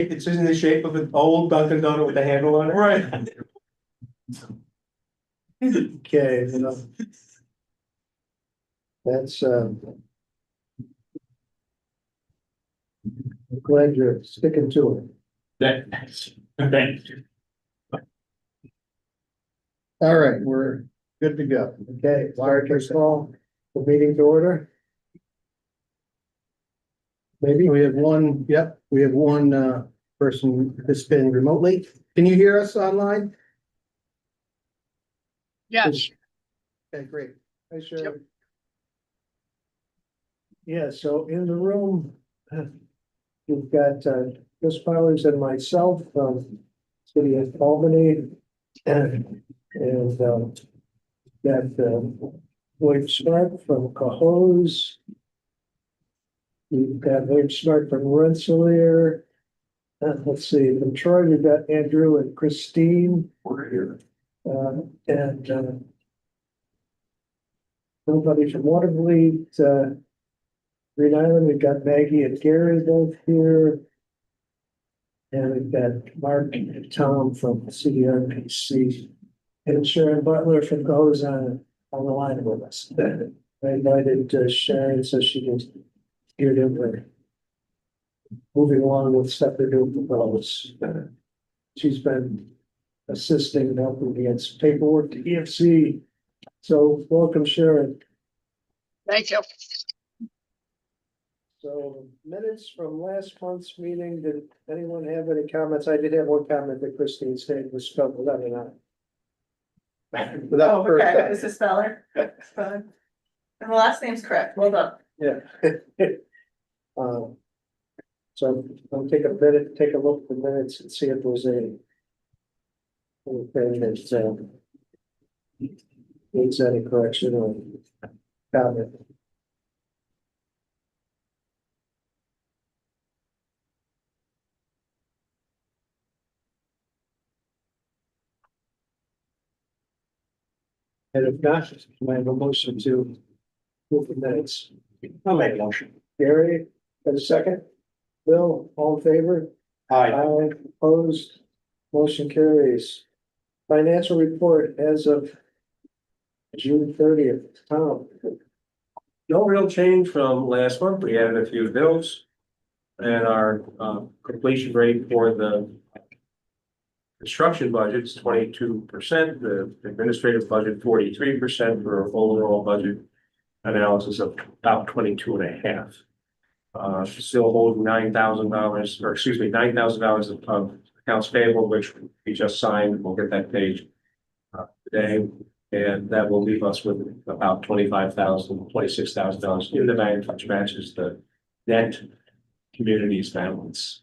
It's in the shape of an old Dunkin' Donut with a handle on it. Right. Okay, you know. That's, I'm glad you're sticking to it. Thank you. All right, we're good to go. Okay, first call, the meeting to order. Maybe we have one, yep, we have one person participating remotely. Can you hear us online? Yes. Okay, great. Hi, Sharon. Yeah, so in the room, you've got Chris Powers and myself from City of Albany. And got Lloyd Smart from Cohoes. We've got Lloyd Smart from Rensselaer. Let's see, from Troy, we've got Andrew and Christine. We're here. And nobody from Watervliet. Green Island, we've got Maggie and Gary both here. And we've got Mark and Tom from CDRPC. And Sharon Butler from Goes on the line with us. I invited Sharon so she can hear them. We're moving along with stuff they're doing for Goes. She's been assisting and helping against paperwork to EFC. So welcome, Sharon. Thank you. So minutes from last month's meeting, did anyone have any comments? I did have one comment that Christine stated was spelled without an I. Oh, okay, is the speller? And the last name's correct, well done. Yeah. So I'll take a minute, take a look at the minutes and see if there's anything that needs any correction or comment. And if not, I have a motion to move the minutes. I'll make a motion. Gary, got a second? Bill, all in favor? Aye. Aye, opposed, motion carries. Financial report as of June 30th, Tom. No real change from last month. We added a few bills. And our completion rate for the construction budget is 22%, the administrative budget 43% for overall budget analysis of about 22.5. Still holding $9,000, or excuse me, $9,000 of accounts payable, which we just signed. We'll get that page today, and that will leave us with about $26,000 in the bank, which matches the net community's balance.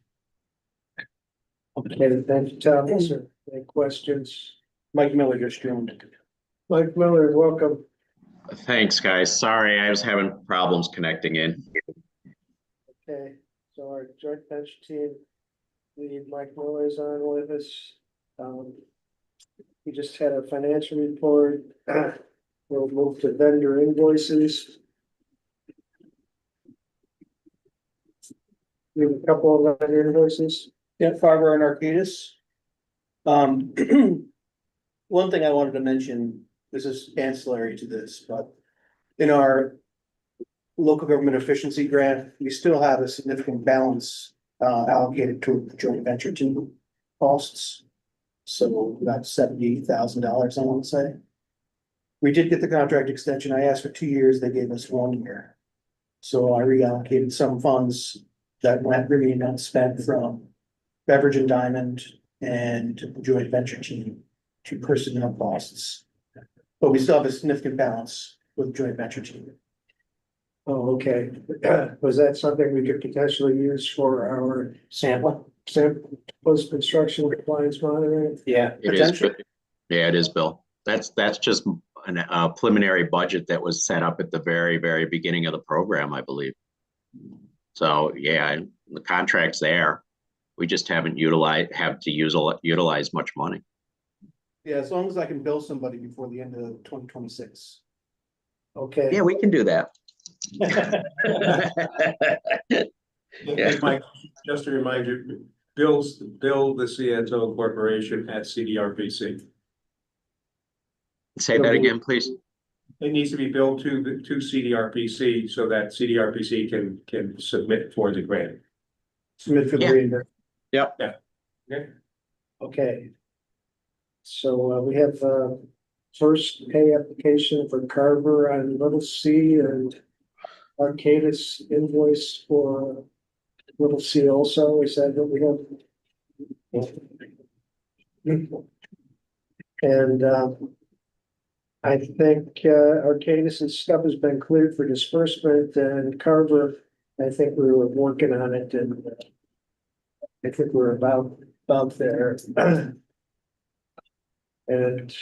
Okay, thank you, Tom. Sir, any questions? Mike Miller just joined. Mike Miller, welcome. Thanks, guys. Sorry, I was having problems connecting in. Okay, so our joint venture team, lead Mike Miller is on with us. We just had a financial report. We'll move to vendor invoices. We have a couple of vendor invoices. Yeah, Farber and Arcadis. One thing I wanted to mention, this is ancillary to this, but in our local government efficiency grant, we still have a significant balance allocated to the joint venture team costs. So about $70,000, I want to say. We did get the contract extension. I asked for 2 years, they gave us 1 year. So I reallocated some funds that went remained unspent from Beverage and Diamond and the joint venture team to personnel costs. But we still have a significant balance with the joint venture team. Oh, okay. Was that something we could potentially use for our Sample? post-construction compliance monitoring? Yeah. It is, yeah, it is, Bill. That's just a preliminary budget that was set up at the very, very beginning of the program, I believe. So, yeah, the contract's there. We just haven't utilize much money. Yeah, as long as I can bill somebody before the end of 2026. Okay. Yeah, we can do that. Yeah. Mike, just to remind you, bill the CSO Corporation at CDRPC. Say that again, please. It needs to be billed to CDRPC so that CDRPC can submit for the grant. Submit for the Yeah. reimbursement. Yep. Okay. Okay. So we have first pay application for Carver on Little C and Arcadis invoice for Little C also. Is that what we have? And I think Arcadis's stuff has been cleared for disbursement, and Carver, I think we were working on it, and I think we're about there. And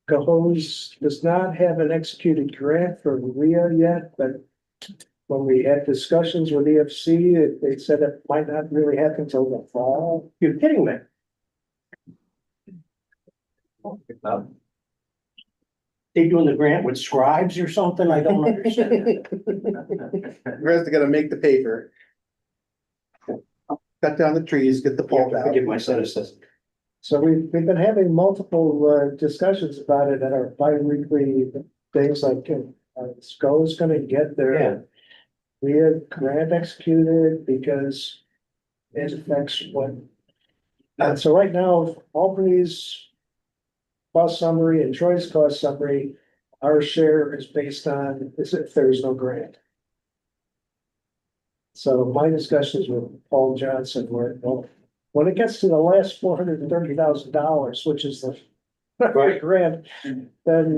Cahoes does not have an executed grant for RIA yet, but when we had discussions with EFC, they said it might not really happen until the fall. You're kidding me. They doing the grant with scribes or something? I don't understand. Rest gotta make the paper. Cut down the trees, get the pulp I out. give my citizens. So we've been having multiple discussions about it at our bi-weekly things like SCO is gonna get Yeah. their RIA grant executed because it affects what. And so right now, Albany's cost summary and Troy's cost summary, our share is based on is if there's no grant. So my discussions with Paul Johnson were, well, when it gets to the last $430,000, which is the Right. grant, then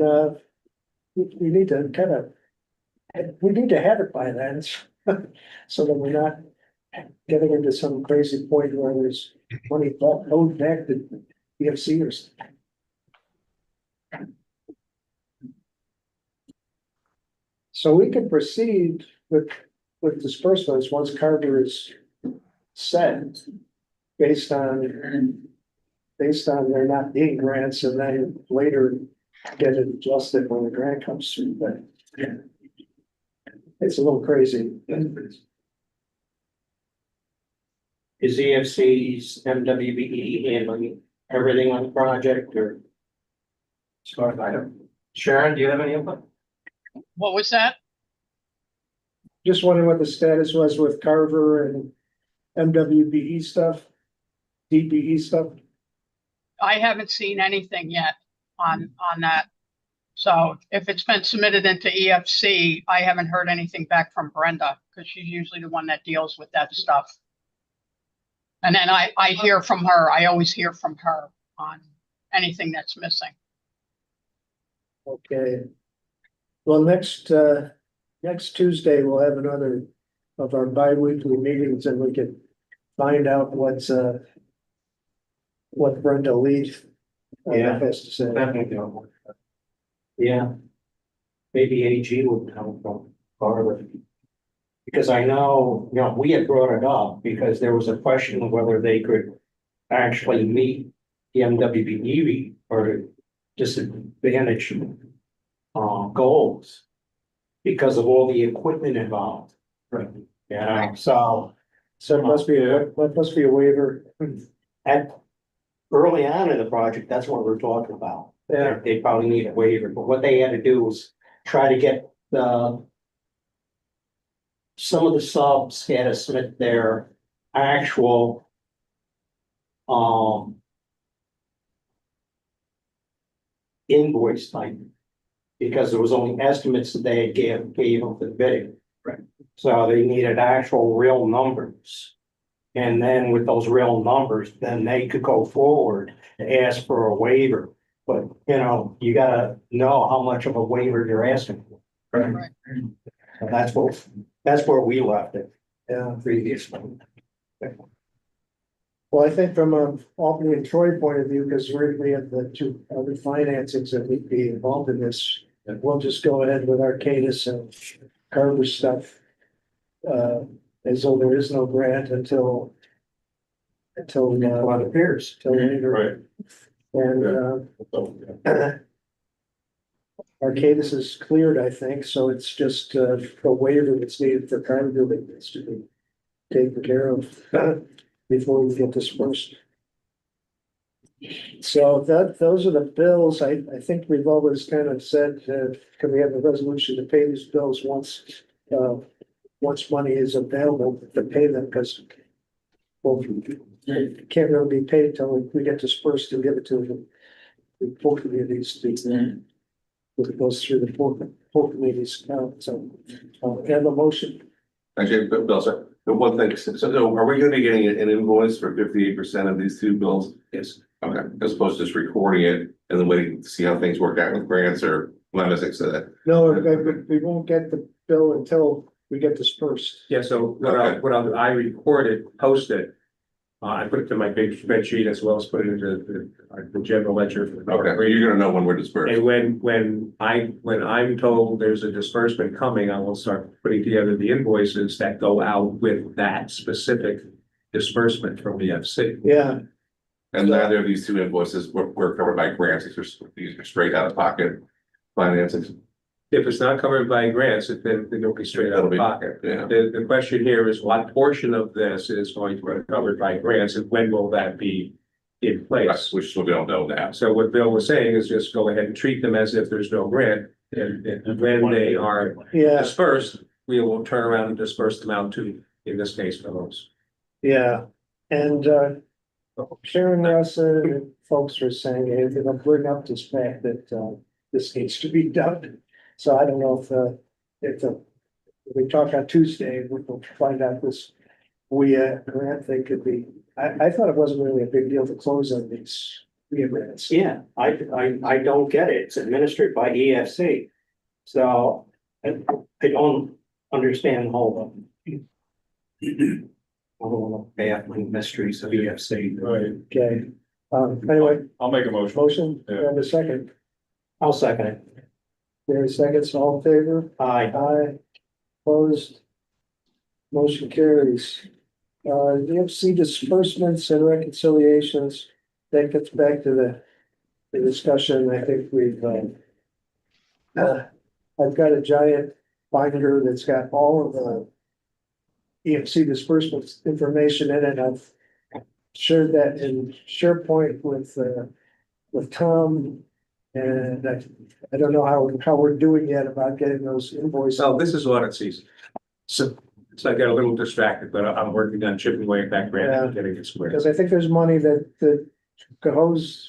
we need to kind of, we need to have it by then. So that we're not getting into some crazy point where there's money owed back to EFC or something. So we can proceed with disbursements once Carter is set based on there not being grants and then later get it adjusted when the grant comes through, but it's a little crazy. Is EFC's MWBE handling everything on the project or? As far as I don't. Sharon, do you have any input? What was that? Just wondering what the status was with Carver and MWBE stuff, DBE stuff. I haven't seen anything yet on that. So if it's been submitted into EFC, I haven't heard anything back from Brenda, because she's usually the one that deals with that stuff. And then I hear from her, I always hear from her on anything that's missing. Okay. Well, next Tuesday, we'll have another of our bi-weekly meetings and we can find out what Brenda Lee has to say. Definitely. Yeah. Maybe AG would come from Carver. Because I know, we had brought it up because there was a question of whether they could actually meet the MWBE or disadvantage goals because of all the equipment involved. Right. Yeah, so So it must be a waiver. at early on in the project, that's what we're talking about. Yeah. They probably need a waiver, but what they had to do was try to get some of the subs had to submit their actual invoice type. Because there was only estimates that they gave them for the bidding. Right. So they needed actual real numbers. And then with those real numbers, then they could go forward and ask for a waiver. But, you gotta know how much of a waiver you're asking for. Right. So that's where we left it Yeah. previously. Well, I think from a Albany and Troy point of view, because we have the two other financings that would be involved in this, we'll just go ahead with Arcadis and Carver stuff. As though there is no grant until It appears. later. Right. And Arcadis is cleared, I think, so it's just a waiver that's needed for Carver that needs to be taken care of. before we get dispersed. So those are the bills. I think we've always kind of said, can we have a resolution to pay these bills once money is available to pay them, because well, it can't really be paid till we get dispersed and give it to the full communities. It goes through the full communities account. So have a motion. Actually, Bill, sir, the one thing, so are we gonna be getting an invoice for 58% of these two bills? Yes. Okay, as opposed to just recording it and then waiting to see how things work out with grants, or am I missing that? No, we won't get the bill until we get dispersed. Yeah, so what I'll do, I record it, post it. I put it to my big spreadsheet as well as put it into the general ledger. Okay, you're gonna know when we're dispersed. And when I'm told there's a disbursement coming, I will start putting together the invoices that go out with that specific disbursement from the FC. Yeah, And neither of these two invoices were covered by grants, these are straight out of pocket financing. If it's not covered by grants, then it'll be straight out of pocket. Yeah. The question here is what portion of this is going to be covered by grants and when will that be in place? Which we don't know now. So what Bill was saying is just go ahead and treat them as if there's no grant. And when they are yeah, dispersed, we will turn around and disperse them out to, in this case, fellows. yeah. And Sharon Russell and folks are saying, hey, they're gonna bring up this fact that this needs to be done. So I don't know if we talk on Tuesday, we'll find out this grant thing could be, I thought it wasn't really a big deal to close on these grants. Yeah, I don't get it. It's administered by EFC. So I don't understand the whole. I don't want to pay up my mysteries of EFC. Right. Okay, anyway, I'll make a motion. motion, Yeah. and a second, I'll second it. there are seconds, all in favor? Aye. Aye. Opposed. Motion carries. EFC disbursements and reconciliations, that gets back to the discussion. I think I've got a giant binder that's got all of the EFC disbursements information in it. I've shared that in SharePoint with Tom. And I don't know how we're doing yet about getting those invoices. So this is audit season. So I got a little distracted, but I'm working on chipping away at that grant and getting it squared. Because I think there's money that Cohoes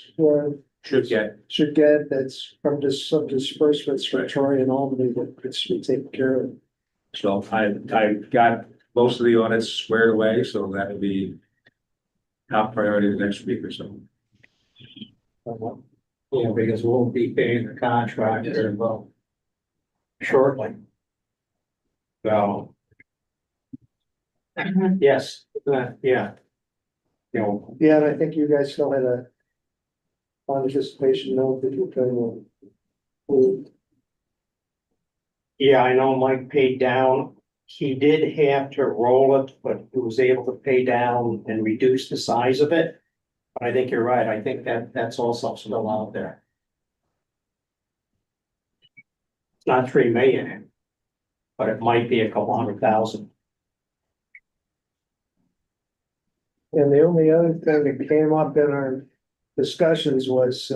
Should get. should get, that's from some disbursements from Troy and Albany that should be taken care of. So I got most of the audits squared away, so that'll be top priority the next week or so. Yeah, because we'll be paying the contractor shortly. So. Yes, yeah. You know, Yeah, and I think you guys still had a anticipation note that you're going to. yeah, I know Mike paid down. He did have to roll it, but he was able to pay down and reduce the size of it. But I think you're right. I think that's also still out there. It's not 3 million, but it might be a couple 100,000. And the only other thing that came up in our discussions was,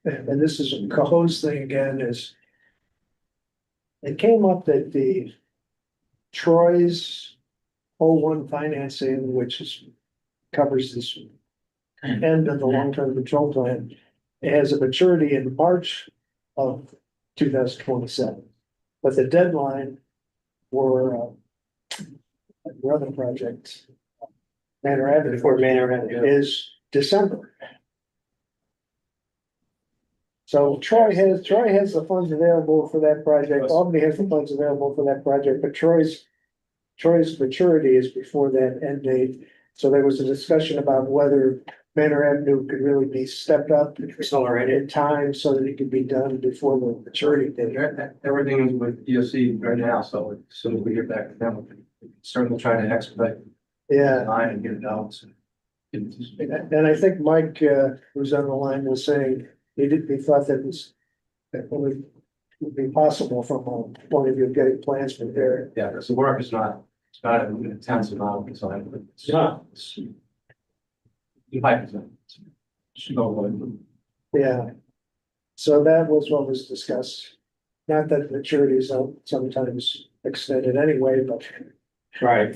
and this is a Cohoes thing again, is it came up that the Troy's 01 financing, which covers this end of the long-term control plan, it has a maturity in March of 2027. But the deadline for the other project, Manor Avenue, For Manor Avenue. is December. So Troy has the funds available for that project, Albany has the funds available for that project, but Troy's maturity is before that end date. So there was a discussion about whether Manor Avenue could really be stepped up in time so that it could be done before the maturity date. Everything is with ESC right now, so as soon as we get back to them, we can certainly try to expedite Yeah, design and get it out. So and I think Mike, who's on the line, was saying he thought that would be possible from a point of view of getting plans prepared. yeah, because the work is not, it's not an intense amount of design, but it's, Yeah. 5%. Yeah. So that was what was discussed. Not that maturities are sometimes extended anyway, but, Right,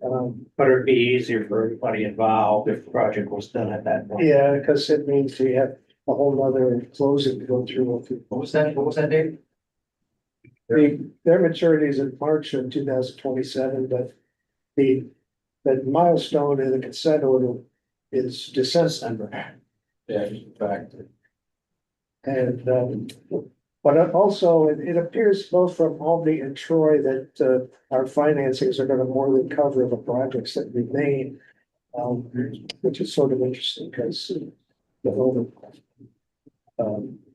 um, but it'd be easier for everybody involved if the project was done at that point. yeah, because it means we have a whole other closing to go through. What was that? What was that date? Their maturity is in March of 2027, but the milestone in the consent order is December. Yeah, in fact. And, but also it appears both from Albany and Troy that, our financings are gonna more than cover the projects that remain. Which is sort of interesting because the whole,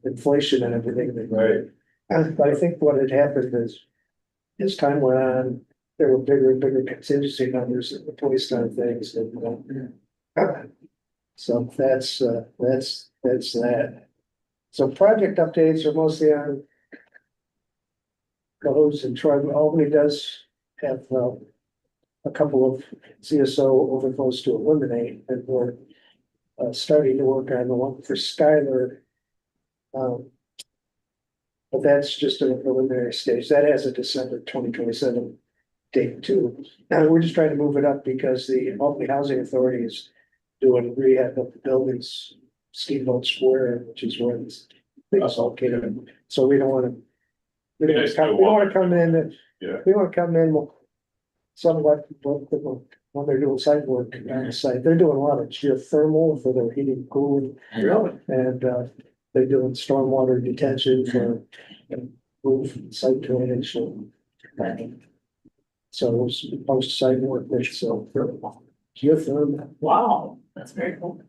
inflation and everything. Right. But I think what had happened is, as time went on, there were bigger and bigger contingency numbers that were placed on things and, so that's that. So project updates are mostly on Cohoes and Troy. Albany does have, a couple of CSO overflows to eliminate, and we're starting to work on the one for Skylar. But that's just in a preliminary stage. That has a December 2027 date too. Now, we're just trying to move it up because the Albany Housing Authority is doing rehab of the buildings, Steamboat Square, which is where this thing's located. So we don't wanna. We don't wanna come in, Yeah. we wanna come in somewhat, when they're doing site work on the site, they're doing a lot of geothermal for their heating and cooling. Really? And, they're doing stormwater detention for roof and site drainage. So it's post-site work, so geothermal. Wow, that's very cool.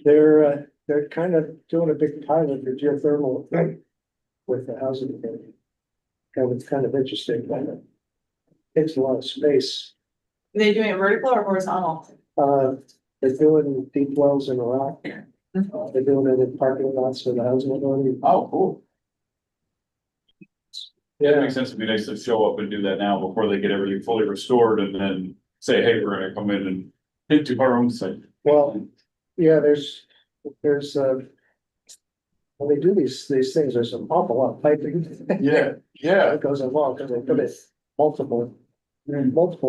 They're kind of doing a big pilot for geothermal with the housing authority. It's kind of interesting, kind of takes a lot of space. Are they doing it vertical or horizontal? They're doing deep wells in the rock. They're doing it in parking lots for the housing authority. Oh, cool. Yeah, it makes sense. It'd be nice to show up and do that now before they get everything fully restored and then say, hey, we're gonna come in and into our own site. Well, yeah, there's, when they do these things, there's an awful lot of piping. Yeah, yeah. That goes along, because they put it multiple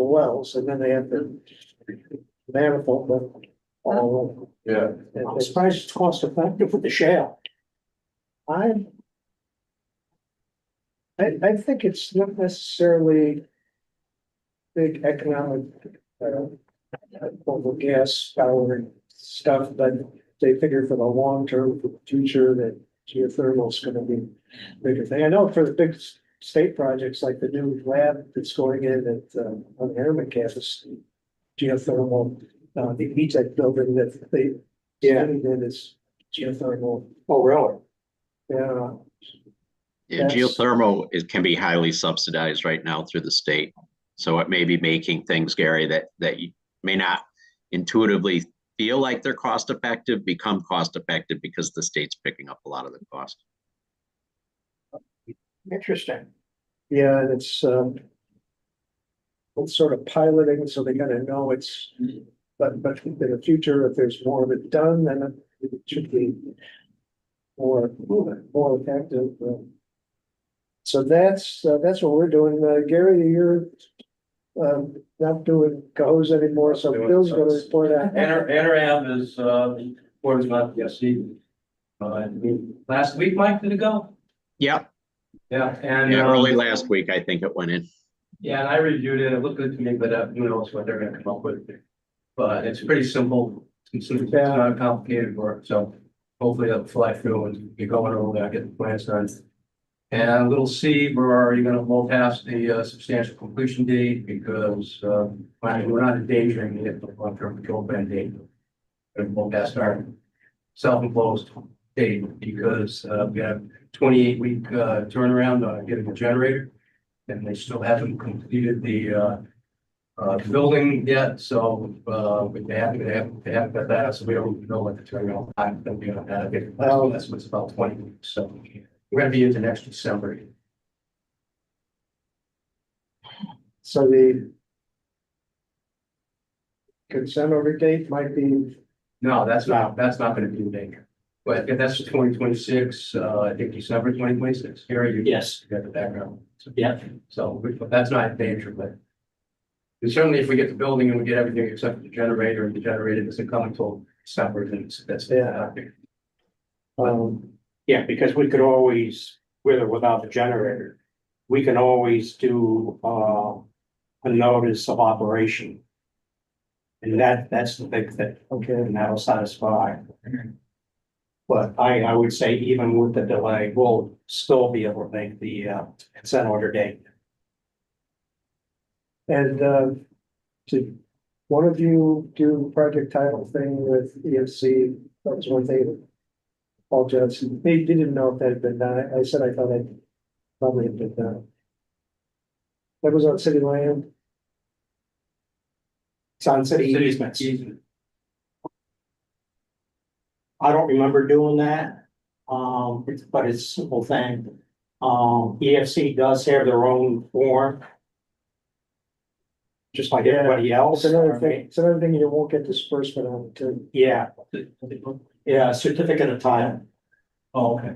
wells, and then they have the manifold, but all. Yeah. I'm surprised it's cost effective with the shale. I think it's not necessarily big economic, over gas power stuff, but they figure for the long term, for the future, that geothermal is gonna be a bigger thing. I know for the big state projects, like the new lab that's going in at, on the Harriman campus, geothermal, the E-Tech building that they, that is geothermal. Oh, really? Yeah. Yeah, That's- geothermal can be highly subsidized right now through the state. So it may be making things, Gary, that you may not intuitively feel like they're cost effective, become cost effective because the state's picking up a lot of the cost. Interesting. Yeah, and it's sort of piloting, so they gotta know it's, but in the future, if there's more of it done, then it should be more effective. So that's what we're doing. Gary, you're not doing Cohoes anymore, so Bill's gonna report out. Anorab is, report is not yet seen. Last week, Mike, did it go? Yep. Yeah, and. Yeah, early last week, I think it went in. Yeah, and I reviewed it. It looked good to me, but who knows what they're gonna come up with. But it's pretty simple. It's not complicated work, so hopefully it'll fly through and get going over there, get the plans done. And little C, we're already gonna blow past the substantial completion date because we're not endangering the long-term control plan date. We're gonna blow past our self-imposed date because we have 28-week turnaround on getting a generator. And they still haven't completed the building yet, so they haven't got that, so we don't know what the turnaround time is gonna be on that. That's what's about 20 weeks, so we're gonna be into next December. So the consent order date might be No, that's not gonna be a danger. But if that's 2026, I think December 2026, here you Yes, got the background. So, yeah, but that's not a danger, but. And certainly if we get the building and we get everything except for the generator, and the generator doesn't come until December, then that's. Yeah. yeah, because we could always, with or without the generator, we can always do, a notice of operation. And that's the big thing, Okay, and that'll satisfy. But I would say even with the delay, we'll still be able to make the, consent order date. and, did one of you do the project title thing with EFC? That was one thing. Paul Johnson, he didn't know if that had been done. I said I thought it probably had been done. That was on city land. It's on city easements. I don't remember doing that. But it's a simple thing. EFC does have their own form. Just like everybody else. It's another thing, it's another thing you won't get disbursement on too. Yeah. Yeah, certificate of title. Oh, okay.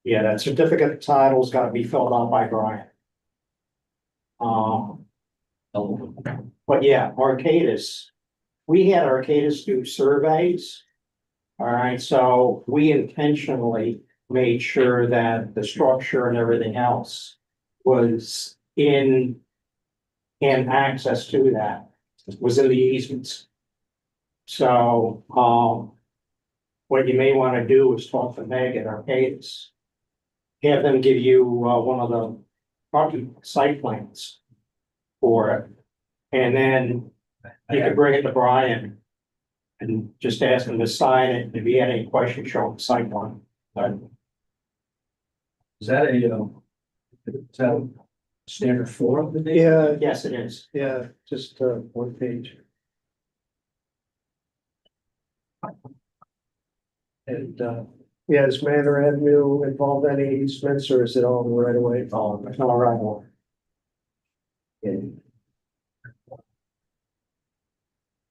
Yeah, that certificate of title's gotta be filled out by Brian. But yeah, Arcadis, we had Arcadis do surveys. All right, so we intentionally made sure that the structure and everything else was in and access to that was in the easements. So, what you may want to do is talk to Meg at Arcadis. Have them give you, one of the property site plans for it. And then you can bring it to Brian and just ask him to sign it. If he had any questions, show him the site plan. Is that a standard form? Yeah, Yes, it is. yeah, just, one page. And, yeah, is Manor Avenue involved any easements or is it all right away? Oh, it's all right.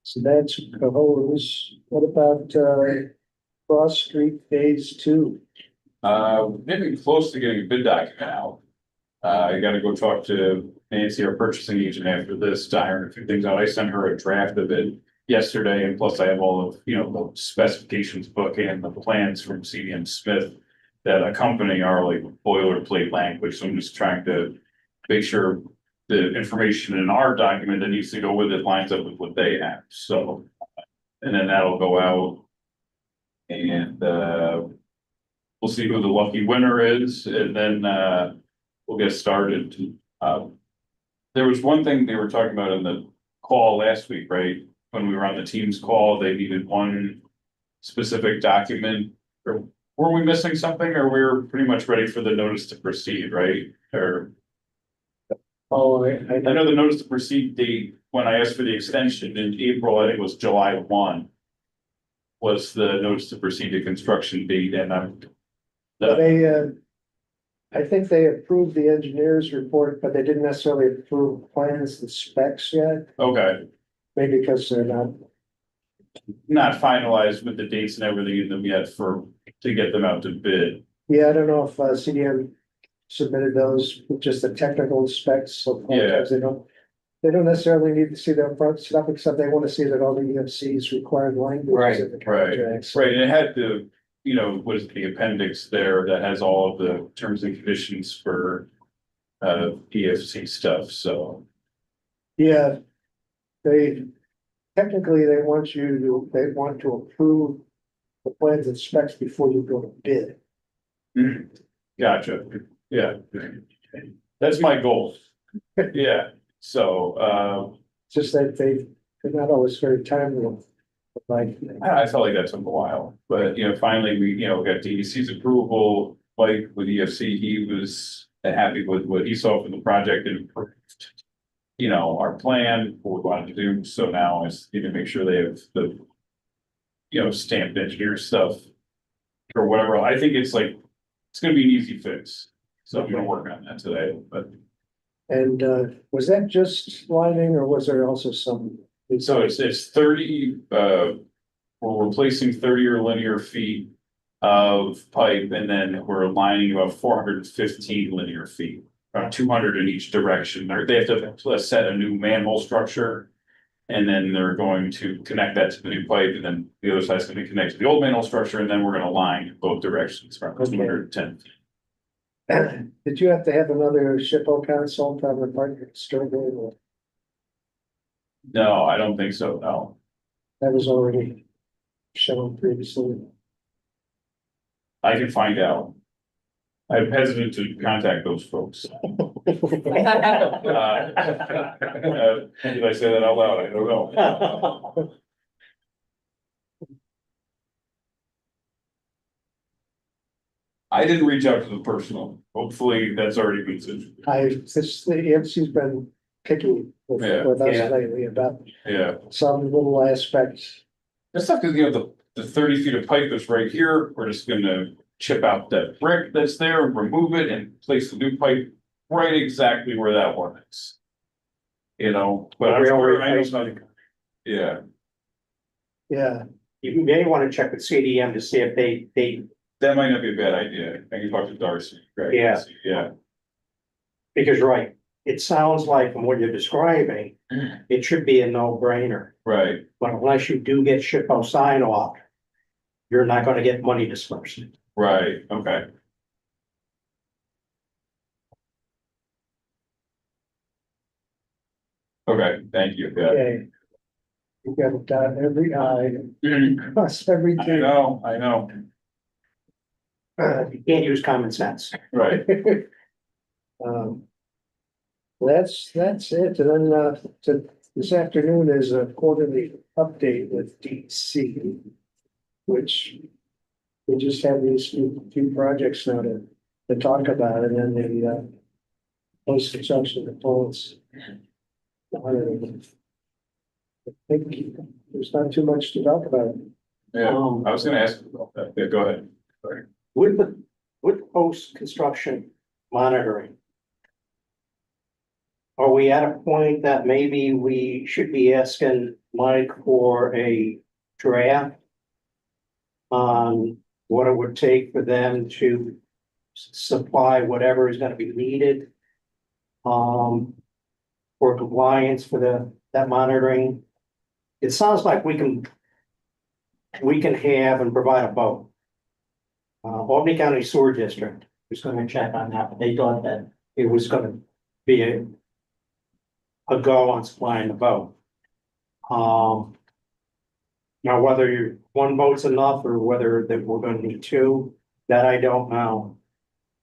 So that's Cahoes. What about, Cross Street Phase 2? Maybe close to getting a bid document out. I gotta go talk to Nancy, our purchasing agent, after this, to iron a few things out. I sent her a draft of it yesterday, and plus I have all of, the specifications book and the plans from CDM Smith that accompany our like boilerplate language. So I'm just trying to make sure the information in our document that needs to go with it lines up with what they have. So, and then that'll go out. And we'll see who the lucky winner is, and then we'll get started. There was one thing they were talking about in the call last week, right? When we were on the team's call, they needed one specific document. Or were we missing something, or we were pretty much ready for the notice to proceed, right? Or Oh, I know the notice to proceed date, when I asked for the extension in April, I think it was July 1. Was the notice to proceed to construction date, and they, I think they approved the engineer's report, but they didn't necessarily approve plans and specs yet. okay, Maybe because they're not finalized with the dates and everything in them yet to get them out to bid. yeah, I don't know if CDM submitted those with just the technical specs. So Yeah. They don't necessarily need to see their front stuff, except they want to see that all the EFC's required language in the contracts. Right, and it had the, what is the appendix there that has all of the terms and conditions for EFC stuff, so. Yeah. Technically, they want to approve the plans and specs before you go to bid. Gotcha, yeah. That's my goal. Yeah, so, Just that they're not always very timely. Like, I felt like that took a while, but finally we, got DEC's approval, Mike with EFC, he was happy with what he saw from the project and approved. Our plan, what we wanted to do, so now is to make sure they have the. Stamped engineer stuff. Or whatever, I think it's gonna be an easy fix, so I'm gonna work on that today, but. and was that just lining or was there also some? So it's 30 we're replacing 30 or linear feet of pipe, and then we're lining about 415 linear feet, about 200 in each direction. They have to set a new manhole structure. And then they're going to connect that to the new pipe, and then the other side's gonna be connected to the old manhole structure, and then we're gonna line both directions from 210 feet. Did you have to have another SHPO consult on the part of Sturgill, or No, I don't think so, no. that was already shown previously? I can find out. I'm hesitant to contact those folks. Did I say that out loud? I don't know. I didn't reach out to the personal. Hopefully that's already been situated. The EMC's been picky with Yeah. us Yeah. lately about Yeah. some little aspects. That's not because, the 30 feet of pipe that's right here, we're just gonna chip out that brick that's there, remove it and place the new pipe right exactly where that one is. But I'm sure I know something. Yeah, Yeah, You may want to check with CDM to see if they, that might not be a bad idea. I can talk to Darcy. Right? Yeah. Yeah, because you're right, it sounds like from what you're describing, it should be a no-brainer. right. But unless you do get SHPO sign off, you're not gonna get money dispersed. Right, okay. Okay, thank you. Yeah. okay. You got to dot every I, cross every I T. know, You can't use common sense. right. Um, that's it, and then, this afternoon is a quarterly update with DC. Which we just have these few projects now to talk about, and then the, post-construction components. I think there's not too much to talk about. Yeah, I was gonna ask about that. Yeah, go ahead. Sorry. With post-construction monitoring. Are we at a point that maybe we should be asking Mike for a draft? On what it would take for them to supply whatever is gonna be needed. For compliance for that monitoring. It sounds like we can have and provide a boat. Albany County Sewer District was gonna check on that, but they thought that it was gonna be a go on supplying the boat. Now, whether one boat's enough or whether that we're gonna need two, that I don't know.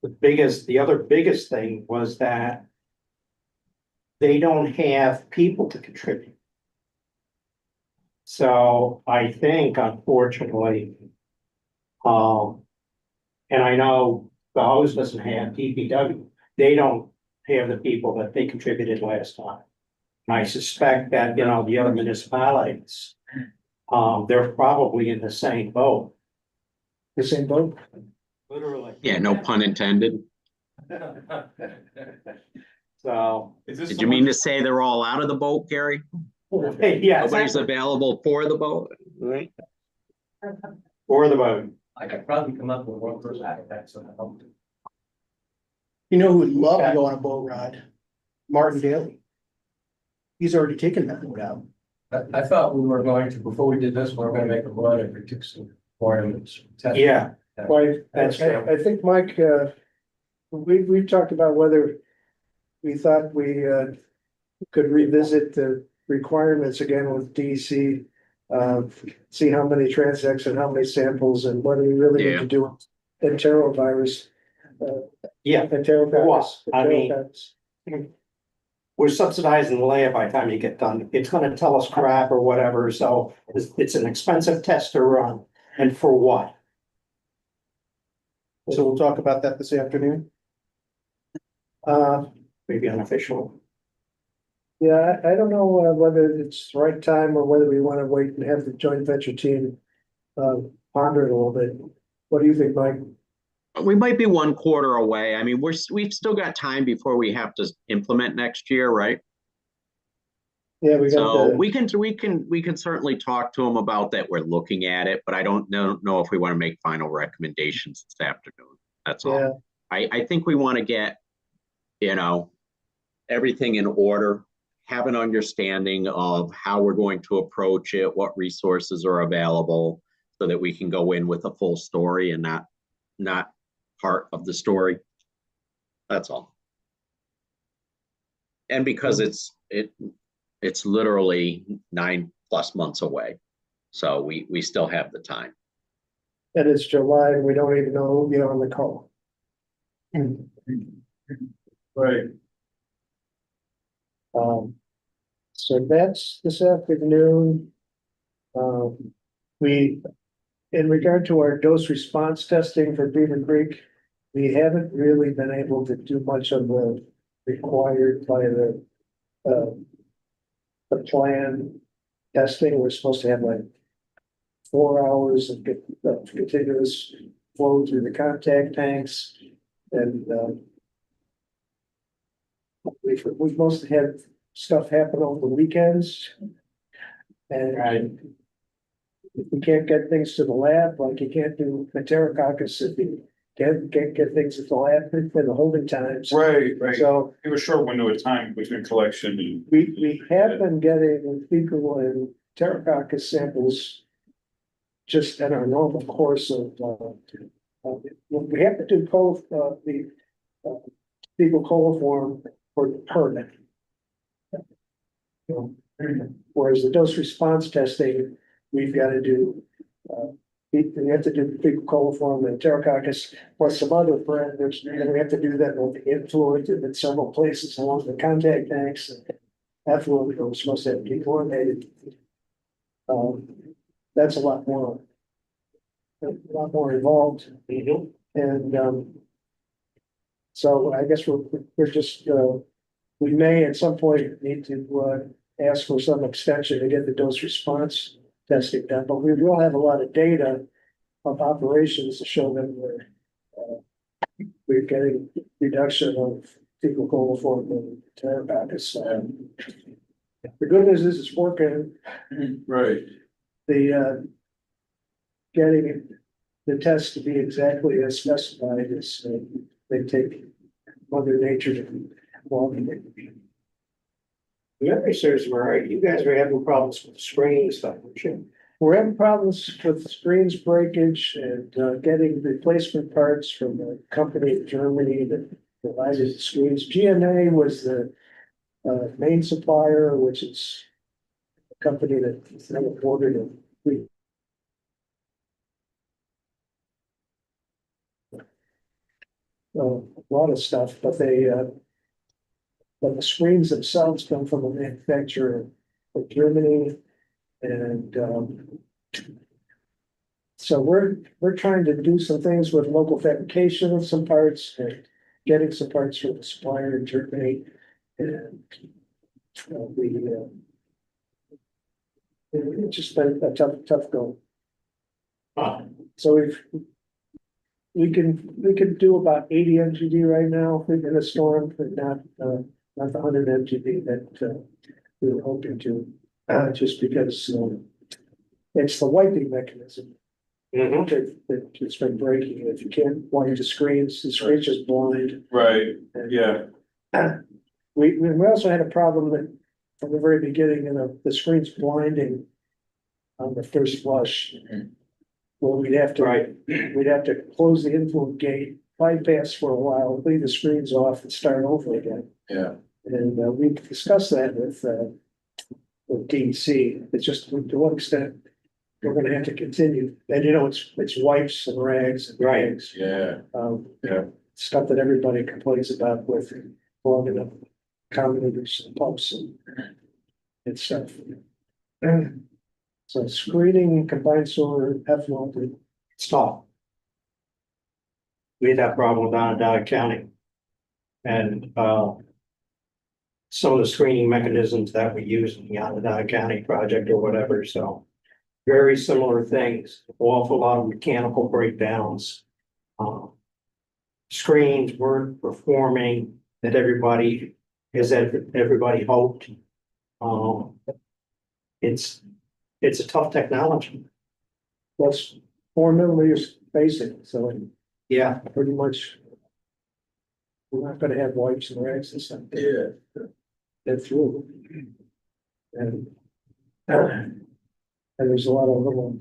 The other biggest thing was that they don't have people to contribute. So I think unfortunately, and I know the host doesn't have DPW, they don't have the people that they contributed last time. And I suspect that, the other municipalities, they're probably in the same boat. The same boat? Literally. Yeah, no pun intended. So, Did you mean to say they're all out of the boat, Gary? yeah, Nobody's available for the boat, right? or the boat. I could probably come up with one person I could have some help. You know who would love to go on a boat ride? Martin Daly. He's already taken that boat out. I thought we were going to, before we did this, we were gonna make a run if we took some requirements. Yeah, Why, That's true. I think, Mike, we've talked about whether we thought we, could revisit the requirements again with DC. See how many transects and how many samples and what do we really need Yeah. to do enterovirus. yeah, Enterovirus. Well, I mean- we're subsidizing the layup by the time you get done. It's gonna tell us crap or whatever, so it's an expensive test to run. And for what? So we'll talk about that this afternoon. Maybe unofficial. Yeah, I don't know whether it's the right time or whether we want to wait and have the joint venture team ponder it a little bit. What do you think, Mike? We might be 1 quarter away. I mean, we've still got time before we have to implement next year, right? Yeah, we got So the, we can certainly talk to them about that. We're looking at it, but I don't know if we want to make final recommendations this afternoon. That's all. yeah, I think we want to get, everything in order, have an understanding of how we're going to approach it, what resources are available, so that we can go in with a full story and not part of the story. That's all. And because it's literally 9+ months away. So we still have the time. and it's July and we don't even know who'll be on the call. Right. So that's this afternoon. We, in regard to our dose response testing for Beaver Creek, we haven't really been able to do much of the required by the plan testing. We're supposed to have like 4 hours of continuous flow through the contact tanks. And we've mostly had stuff happen over the weekends. And if we can't get things to the lab, like you can't do Enterococcus, if you can't get things at the lab for the holding times. Right. So Give a short window of time between collection and. we have been getting fecal and Enterococcus samples just in our normal course of, we have to do the fecal coliform for the permit. Whereas the dose response testing, we've got to do, we have to do fecal coliform and Enterococcus plus some other parameters, and then we have to do that with the influent in several places along the contact tanks. Effluent, we're supposed to have dechlorinated. That's a lot more involved. And so I guess we're just, we may at some point need to ask for some extension to get the dose response testing done, but we will have a lot of data of operations to show that we're getting reduction of fecal coliform and Enterococcus. The good news is it's working. Right. The getting the test to be exactly as specified is they take Mother Nature to walk in it. Memory serves me right, you guys were having problems with the screen and stuff, weren't you? We're having problems with screens breakage and getting replacement parts from a company in Germany that provided the screens. GNA was the main supplier, which is a company that never ordered a lot of stuff, but but the screens themselves come from a manufacturer in Germany. And so we're trying to do some things with local fabrication of some parts and getting some parts from the supplier in Germany. And it's just been a tough go. So we can do about 80 MGD right now in a storm, but not the 100 MGD that we were hoping to, just because it's the wiping mechanism that's been breaking. If you can't wipe the screens just blind. Right, And, yeah. We also had a problem that from the very beginning, the screen's blinding on the first flush. Well, we'd have to close the influent gate, bypass for a while, leave the screens off and start over again. Yeah. And we discussed that with DEC. It's just to what extent we're gonna have to continue. And it's wipes and rags and rags. Yeah. Yeah. Stuff that everybody complains about with clogging up combinators and pumps and stuff. So screening combined sewer effluent. Stop. We had that problem down in Dodge County. And some of the screening mechanisms that we use in the Onondaga County project or whatever, so. Very similar things, awful lot of mechanical breakdowns. Screens weren't performing that everybody hoped. It's a tough technology. Plus 4 millimeters basic, so Yeah. pretty much. We're not gonna have wipes and rags and stuff. Yeah. Get through. And there's a lot of little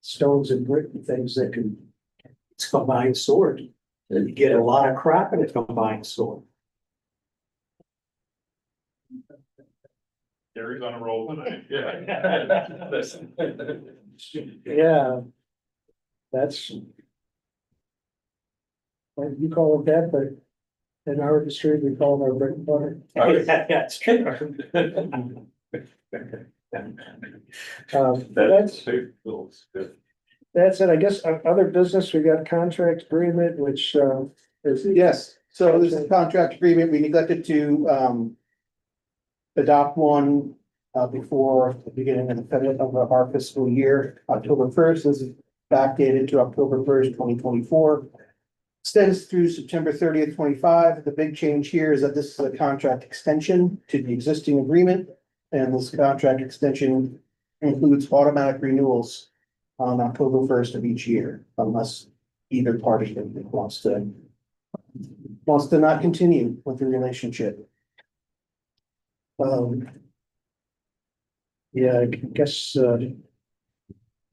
stones and brick and things that can, It's combined sword. You get a lot of crap in a combined sword. Gary's on a roll tonight, yeah. yeah. That's. Well, you call it that, but in our industry, we call it our bread and butter. That's true. That's it. I guess other business, we got a contract agreement, which is. Yes, so this is a contract agreement. We neglected to adopt one before the beginning of our fiscal year, October first. This is backdated to October 1st, 2024. Extends through September 30th, 25. The big change here is that this is a contract extension to the existing agreement. And this contract extension includes automatic renewals on October 1st of each year, unless either party wants to not continue with the relationship. Yeah, I guess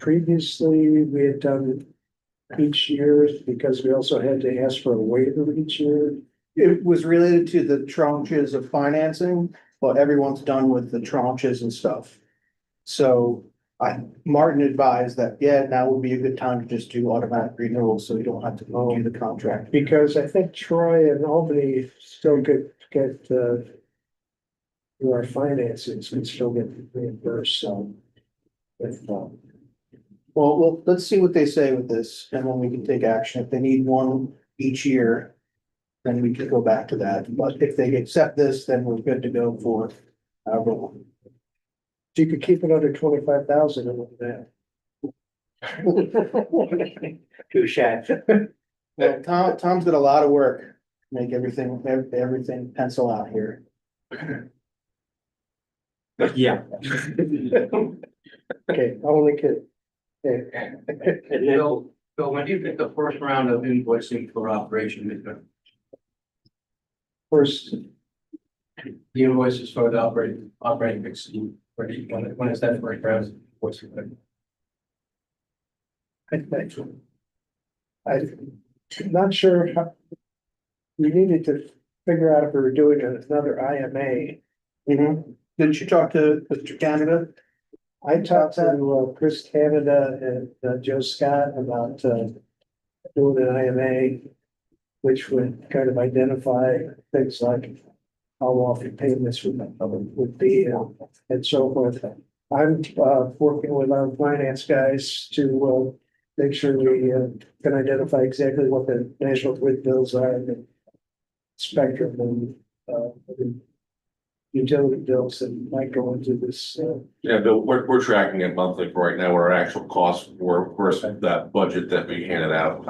previously we had done each year because we also had to ask for a waiver each year. It was related to the tranches of financing, but everyone's done with the tranches and stuff. So Martin advised that, yeah, now would be a good time to just do automatic renewals, so we don't have to go do the contract. Because I think Troy and Albany still get through our finances and still get reimbursed, so. If, Well, let's see what they say with this, and then we can take action. If they need one each year, then we can go back to that. But if they accept this, then we're good to go for one. you could keep it under 25,000 and look at that. Touche. Well, Tom's got a lot of work to make everything pencil out here. Yeah. Okay, only kid. Okay. And then Bill, when do you think the first round of invoicing for operation is going? First, The invoices for the operating fixed, when is that first round of invoicing? I'm not sure how. We needed to figure out if we were doing another IMA. Didn't you talk to Mr. Canada? I talked to Chris Canada and Joe Scott about doing an IMA, which would kind of identify things like how often payments would be and so forth. I'm working with our finance guys to make sure we can identify exactly what the national grid bills are and the spectrum and the utility bills that might go into this. Yeah, Bill, we're tracking it monthly for right now, what our actual costs were versus that budget that we handed out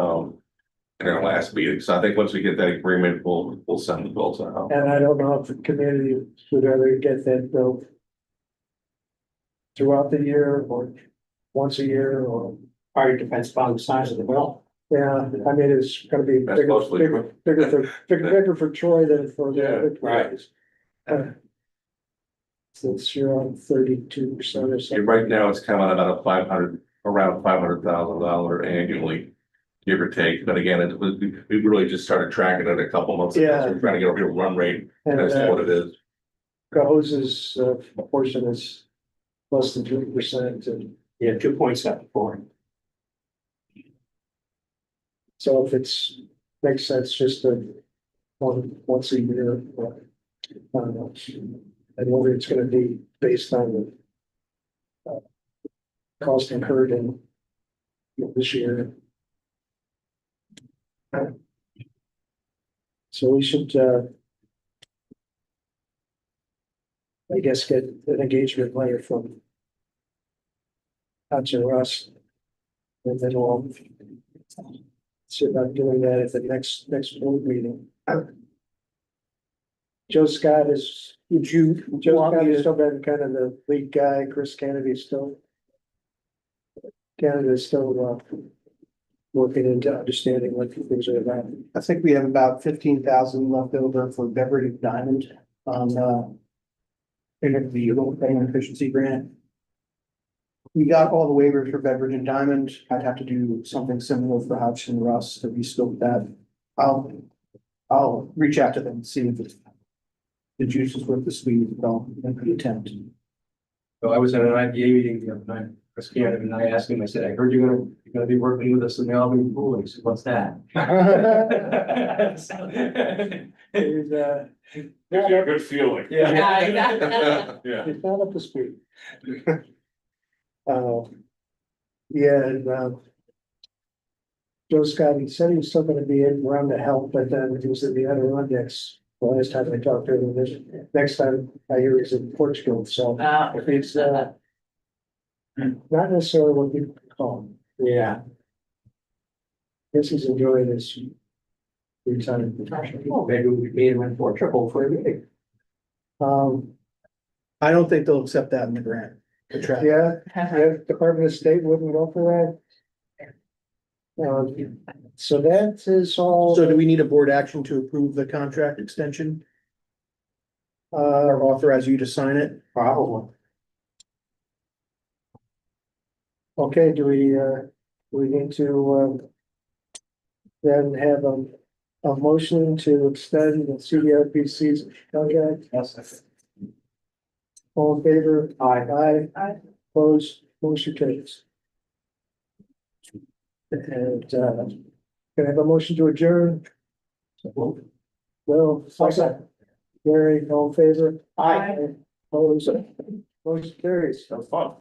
in our last meeting. So I think once we get that agreement, we'll send the bills out. And I don't know if the community would rather get that bill throughout the year or once a year or. Probably depends upon the size of the bill. Yeah, I mean, it's gonna be That's mostly- bigger for Troy than for the other right. guys. Since you're on 32% or Yeah, something. right now, it's coming about around $500,000 annually, give or take. But again, we really just started tracking it a couple months ago. Yeah. So we're trying to get a real run rate. And That's what it is. Gahose's portion is less than 3% and Yeah, 2.74. so if it's, makes sense just to once a year. I don't know. And whether it's gonna be based on the cost incurred in this year. So we should I guess get an engagement letter from Russ. And then we'll see about doing that at the next board meeting. Joe Scott is Would you Joe want me Kennedy's to, still been kind of the lead guy, Chris Kennedy's still. Canada's still, working into understanding what things are about. I think we have about 15,000 left over for Beverage and Diamond on, in the local government efficiency grant. We got all the waivers for Beverage and Diamond. I'd have to do something similar for Hodgson and Russ to rescope that. I'll reach out to them and see if it's the juice is worth the squeeze, and the attempt. So I was at an IPA meeting the other night, Chris Cannon, and I asked him, I said, I heard you're gonna be working with us in the Albany pool. And he said, what's that? He's, Gives you a good feeling. Yeah. Yeah. he's not up to speed. Yeah, and, Joe Scott, he said he was still gonna be around to help, but then he was in the Adirondacks. The last time I talked to him, this, next time I hear he's in Portugal, so it's, not necessarily what you call him. Yeah. Guess he's enjoying his retirement. Oh, maybe we made him in for a triple for a meeting. I don't think they'll accept that in the grant. The track. Yeah, Department of State wouldn't go for that. So that is all. So do we need a board action to approve the contract extension or authorize you to sign it? Probably. Okay, do we need to, then have a motion to extend the CDRPC's contract? Yes. All in favor? Aye. Aye. Opposed, motion carries. And, can I have a motion to adjourn? Well, second. Gary, all in favor? Aye. Opposed, motion carries. That was fun.